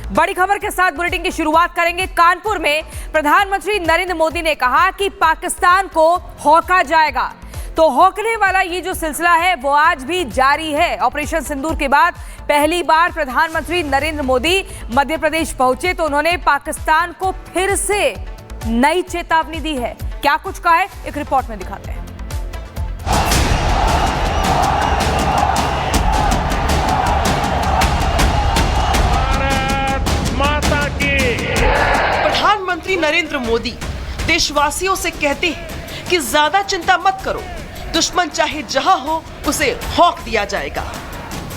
बड़ी खबर के साथ बुलेटिन की शुरुआत करेंगे। कानपुर में प्रधानमंत्री नरेंद्र मोदी ने कहा कि पाकिस्तान को हौका जाएगा। तो हौकने वाला ये जो सिलसिला है वो आज भी जारी है। ऑपरेशन सिंदूर के बाद पहली बार प्रधानमंत्री नरेंद्र मोदी मध्य प्रदेश पहुंचे तो उन्होंने पाकिस्तान को फिर से नई चेतावनी दी है। क्या कुछ कहा है, एक रिपोर्ट में दिखाते हैं। प्रधानमंत्री नरेंद्र मोदी देशवासियों से कहते हैं कि ज्यादा चिंता मत करो, दुश्मन चाहे जहां हो उसे हौक दिया जाएगा।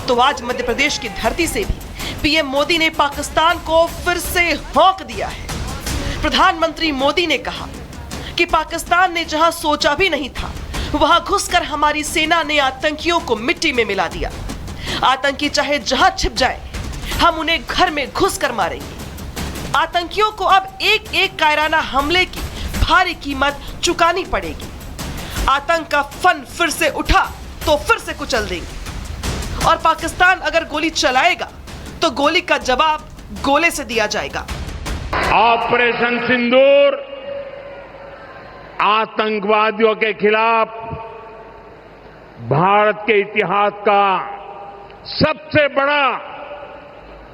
तो आज मध्य प्रदेश की धरती से भी पीएम मोदी ने पाकिस्तान को फिर से हौक दिया है। प्रधानमंत्री मोदी ने कहा कि पाकिस्तान ने जहां सोचा भी नहीं था वहां घुसकर हमारी सेना ने आतंकियों को मिट्टी में मिला दिया। आतंकी चाहे जहां छिप जाए हम उन्हें घर में घुसकर मारेंगे। आतंकियों को अब एक एक कायराना हमले की भारी कीमत चुकानी पड़ेगी। आतंक का फन फिर से उठा तो फिर से कुचल देंगे और पाकिस्तान अगर गोली चलाएगा तो गोली का जवाब गोले से दिया जाएगा। ऑपरेशन सिंदूर आतंकवादियों के खिलाफ भारत के इतिहास का सबसे बड़ा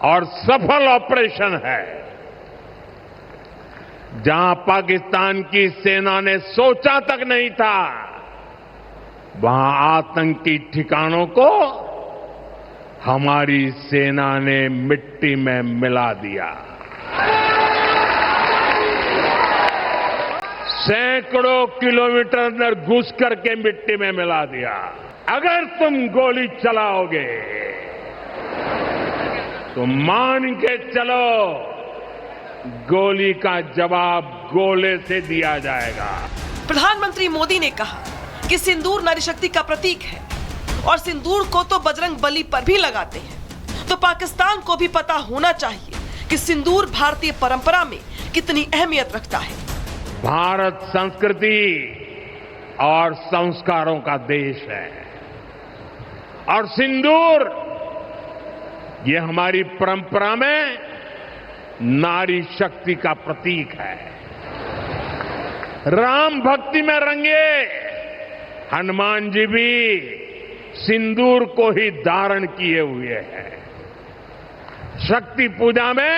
और सफल ऑपरेशन है। जहां पाकिस्तान की सेना ने सोचा तक नहीं था वहां आतंकी ठिकानों को हमारी सेना ने मिट्टी में मिला दिया। सैकड़ों किलोमीटर अंदर घुस करके मिट्टी में मिला दिया। अगर तुम गोली चलाओगे तो मान के चलो गोली का जवाब गोले से दिया जाएगा। प्रधानमंत्री मोदी ने कहा कि सिंदूर नारी शक्ति का प्रतीक है और सिंदूर को तो बजरंग बली पर भी लगाते हैं। तो पाकिस्तान को भी पता होना चाहिए कि सिंदूर भारतीय परंपरा में कितनी अहमियत रखता है। भारत संस्कृति और संस्कारों का देश है और सिंदूर ये हमारी परंपरा में नारी शक्ति का प्रतीक है। राम भक्ति में रंगे हनुमान जी भी सिंदूर को ही धारण किए हुए हैं। शक्ति पूजा में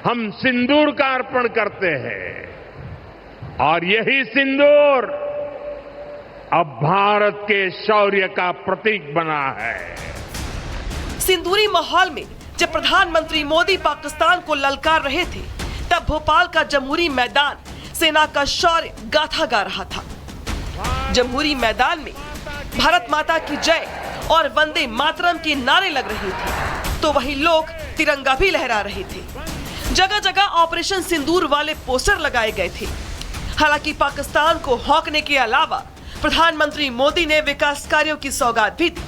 हम सिंदूर का अर्पण करते हैं और यही सिंदूर अब भारत के शौर्य का प्रतीक बना है। सिंदूरी माहौल में जब प्रधानमंत्री मोदी पाकिस्तान को ललकार रहे थे तब भोपाल का जमहूरी मैदान सेना का शौर्य गाथा गा रहा था। जमहूरी मैदान में भारत माता की जय और वंदे मातरम के नारे लग रहे थे तो वही लोग तिरंगा भी लहरा रहे थे। जगह जगह ऑपरेशन सिंदूर वाले पोस्टर लगाए गए थे। हालांकि पाकिस्तान को हौकने के अलावा प्रधानमंत्री मोदी ने विकास कार्यों की सौगात भी दी।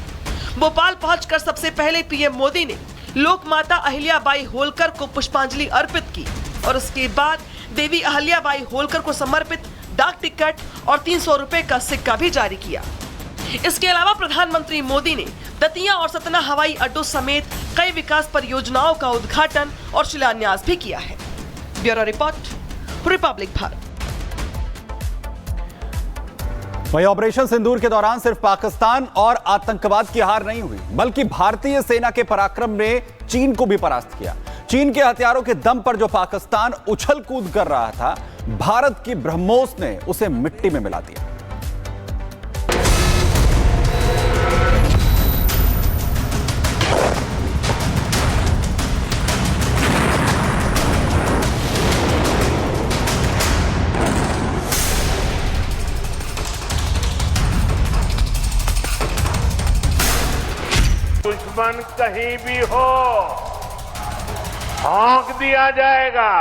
भोपाल पहुंचकर सबसे पहले पीएम मोदी ने लोक माता अहिल्याबाई होलकर को पुष्पांजलि अर्पित की और उसके बाद देवी अहिल्याबाई होलकर को समर्पित डाक टिकट और 300 रुपए का सिक्का भी जारी किया। इसके अलावा प्रधानमंत्री मोदी ने दतिया और सतना हवाई अड्डों समेत कई विकास परियोजनाओं का उद्घाटन और शिलान्यास भी किया है। Bureau report, Republic Bharat. वहीं ऑपरेशन सिंदूर के दौरान सिर्फ पाकिस्तान और आतंकवाद की हार नहीं हुई बल्कि भारतीय सेना के पराक्रम ने चीन को भी परास्त किया। चीन के हथियारों के दम पर जो पाकिस्तान उछल कूद कर रहा था, भारत की ब्रह्मोस ने उसे मिट्टी में मिला दिया। दुश्मन कहीं भी हो हौक दिया जाएगा।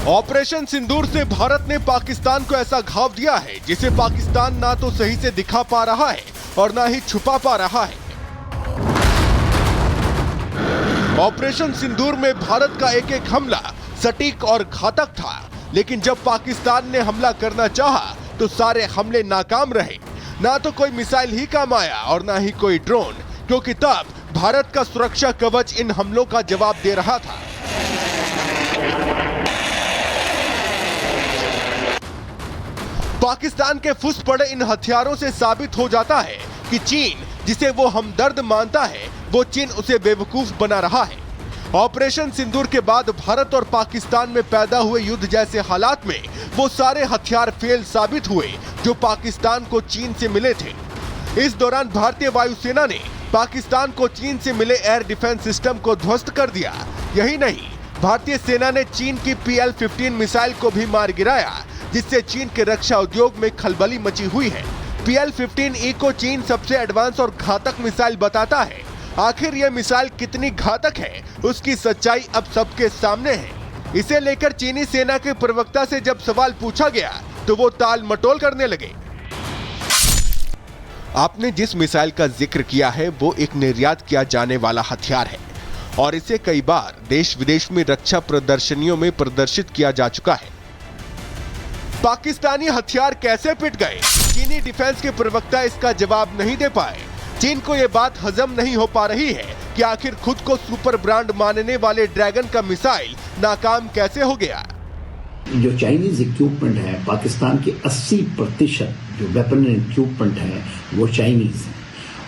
ऑपरेशन सिंदूर से भारत ने पाकिस्तान को ऐसा घाव दिया है जिसे पाकिस्तान ना तो सही से दिखा पा रहा है और ना ही छुपा पा रहा है। ऑपरेशन सिंदूर में भारत का एक एक हमला सटीक और घातक था, लेकिन जब पाकिस्तान ने हमला करना चाहा तो सारे हमले नाकाम रहे। ना तो कोई मिसाइल ही काम आया और ना ही कोई ड्रोन क्योंकि तब भारत का सुरक्षा कवच इन हमलों का जवाब दे रहा था। पाकिस्तान के फुस पड़े इन हथियारों से साबित हो जाता है कि चीन, जिसे वो हमदर्द मानता है, वो चीन उसे बेवकूफ बना रहा है। ऑपरेशन सिंदूर के बाद भारत और पाकिस्तान में पैदा हुए युद्ध जैसे हालात में वो सारे हथियार फेल साबित हुए जो पाकिस्तान को चीन से मिले थे। इस दौरान भारतीय वायुसेना ने पाकिस्तान को चीन से मिले एयर डिफेंस सिस्टम को ध्वस्त कर दिया। यही नहीं, भारतीय सेना ने चीन की PL-15 मिसाइल को भी मार गिराया, जिससे चीन के रक्षा उद्योग में खलबली मची हुई है। PL-15E को चीन सबसे एडवांस और घातक मिसाइल बताता है। आखिर यह मिसाइल कितनी घातक है, उसकी सच्चाई अब सबके सामने है। इसे लेकर चीनी सेना के प्रवक्ता से जब सवाल पूछा गया तो वो टाल मटोल करने लगे। आपने जिस मिसाइल का जिक्र किया है वो एक निर्यात किया जाने वाला हथियार है और इसे कई बार देश विदेश में रक्षा प्रदर्शनियों में प्रदर्शित किया जा चुका है। पाकिस्तानी हथियार कैसे पिट गए? चीनी डिफेंस के प्रवक्ता इसका जवाब नहीं दे पाए। चीन को यह बात हजम नहीं हो पा रही है कि आखिर खुद को सुपर ब्रांड मानने वाले ड्रैगन का मिसाइल नाकाम कैसे हो गया। जो चाइनीज इक्विपमेंट है, पाकिस्तान के 80% जो वेपन इक्विपमेंट है वो चाइनीज है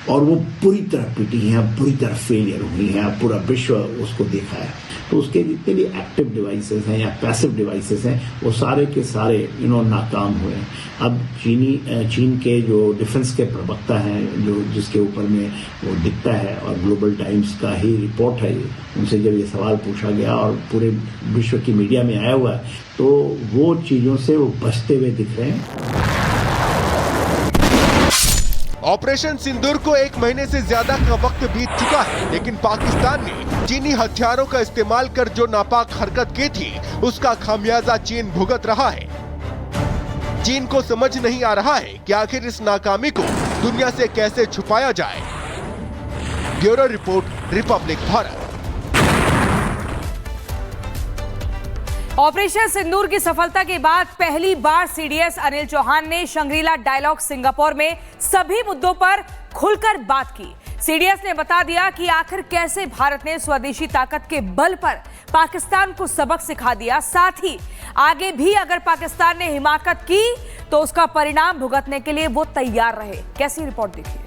और वो पूरी तरह पिटी हैं, पूरी तरह फेलियर हुई हैं। पूरा विश्व उसको देखा है। तो उसके जितने भी एक्टिव डिवाइसेस हैं या पैसिव डिवाइसेस हैं वो सारे के सारे नाकाम हुए। अब चीन के जो डिफेंस के प्रवक्ता हैं, जो जिसके ऊपर में वो दिखता है और ग्लोबल टाइम्स का ही रिपोर्ट है, उनसे जब ये सवाल पूछा गया और पूरे विश्व की मीडिया में आया हुआ है तो वो चीजों से वो बचते हुए दिख रहे हैं। ऑपरेशन सिंदूर को 1 महीने से ज्यादा का वक्त बीत चुका है, लेकिन पाकिस्तान ने चीनी हथियारों का इस्तेमाल कर जो नापाक हरकत की थी उसका खामियाजा चीन भुगत रहा है। चीन को समझ नहीं आ रहा है कि आखिर इस नाकामी को दुनिया से कैसे छुपाया जाए। Bureau report, Republic Bharat. Operation Sindoor की सफलता के बाद पहली बार सीडीएस अनिल चौहान ने शंग्रीला डायलॉग सिंगापुर में सभी मुद्दों पर खुलकर बात की। सीडीएस ने बता दिया कि आखिर कैसे भारत ने स्वदेशी ताकत के बल पर पाकिस्तान को सबक सिखा दिया, साथ ही आगे भी अगर पाकिस्तान ने हिमाकत की तो उसका परिणाम भुगतने के लिए वो तैयार रहे। कैसी रिपोर्ट देखिए।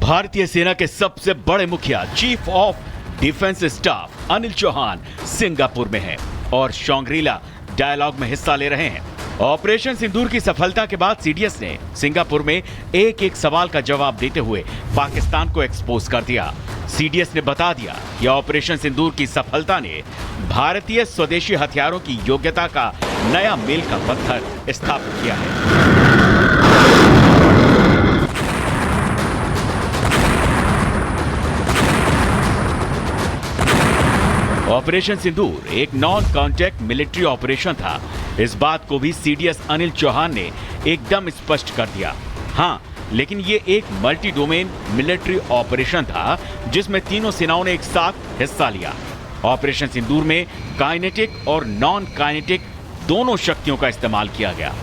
भारतीय सेना के सबसे बड़े मुखिया chief of defence staff Anil Chauhan Singapore में हैं और शंग्रीला डायलॉग में हिस्सा ले रहे हैं। ऑपरेशन सिंदूर की सफलता के बाद सीडीएस ने सिंगापुर में एक एक सवाल का जवाब देते हुए पाकिस्तान को एक्सपोज कर दिया। सीडीएस ने बता दिया कि ऑपरेशन सिंदूर की सफलता ने भारतीय स्वदेशी हथियारों की योग्यता का नया मील का पत्थर स्थापित किया है। ऑपरेशन सिंदूर एक नॉन कॉन्टैक्ट मिलिट्री ऑपरेशन था। इस बात को भी सीडीएस अनिल चौहान ने एकदम स्पष्ट कर दिया। हाँ, लेकिन ये एक मल्टी डोमेन मिलिट्री ऑपरेशन था जिसमें तीनों सेनाओं ने एक साथ हिस्सा लिया। ऑपरेशन सिंदूर में काइनेटिक और नॉन काइनेटिक दोनों शक्तियों का इस्तेमाल किया गया।